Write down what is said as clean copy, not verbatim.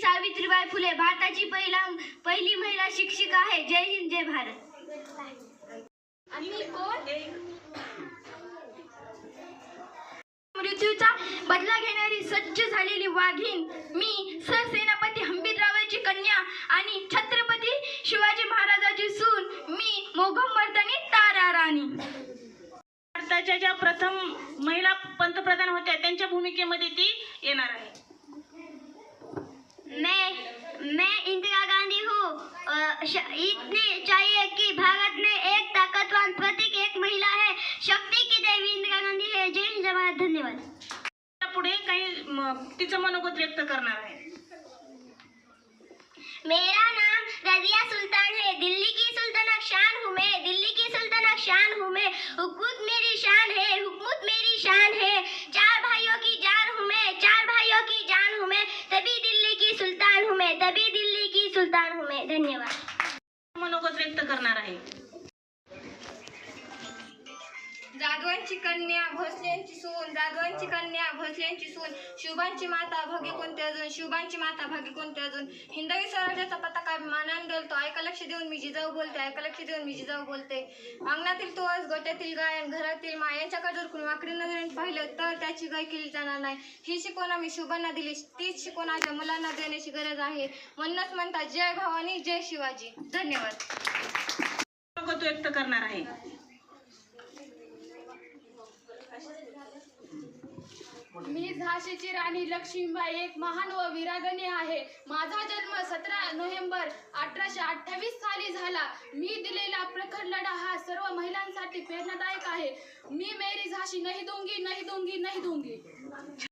सावित्रीबाई फुले भारताची पहिली महिला शिक्षिका आहे. जय हिंद, जय भारत. आणि कोण? मृत्यूचा बदला घेणारी सज्ज झालेली वाघीण मी, सरसेनापती हंबीररावाची कन्या आणि छत्रपती शिवाजी महाराजाची सून मी, मोघम मर्दानी तारा राणी. भारताच्या ज्या प्रथम महिला पंतप्रधान होत्या त्यांच्या भूमिकेमध्ये ती येणार आहे. मैं इंदिरा गांधी हूँ. इतने चाहिए कि भारत में एक ताकतवान प्रतीक एक महिला है. शक्ति की देवी इंदिरा गांधी है. जय हिंद, जय भारत. धन्यवाद. पुढे काही तिचं मनोगत व्यक्त करणार आहे. मेरा नाम रजिया सुल्तान है. दिल्ली की सुल्ताना शान हूँ मैं. दिल्ली की सुल्ताना शान हूँ मैं. हुकूमत मेरी शान है. हुकूमत मेरी शान है. चार भाइयों की जान हूँ मैं. चार भाइयों की जान हूँ मैं. तभी दिल्ली की सुल्तान हूँ मैं. तभी दिल्ली की सुल्तान हूँ मैं. धन्यवाद. मनोगत व्यक्त करणार आहे. जाधवांची कन्या भोसलेंची सून. जाधवांची कन्या भोसलेंची सून. शुभांची माता भागी कोणते अजून. शुभांची माता भागी कोणते अजून. हिंदवी स्वराज्याचा पताका मानाने डोलतो. ऐका लक्ष देऊन मी जिजाऊ बोलते. ऐका लक्ष देऊन मी जिजाऊ बोलते. अंगणातील तुळस, गोट्यातील गायन, घरातील मायांच्याकडे जर कुणी वाकडी नजरेने पाहिलं तर त्याची गाय केली जाणार नाही. ही शिकवण आम्ही शुभांना दिली. तीच शिकवण माझ्या मुलांना देण्याची गरज आहे. म्हणूनच म्हणतात जय भवानी, जय शिवाजी. धन्यवाद. मनोगत व्यक्त करणार आहे. मी झाशीची राणी लक्ष्मीबाई एक महान व वीरांगना आहे. माझा जन्म 17 नोव्हेंबर 1828 साली झाला. मी दिलेला प्रखर लढा हा सर्व महिलांसाठी प्रेरणादायक आहे. मी मेरी झाशी नहीं दूंगी, नहीं दूंगी, नहीं दूंगी.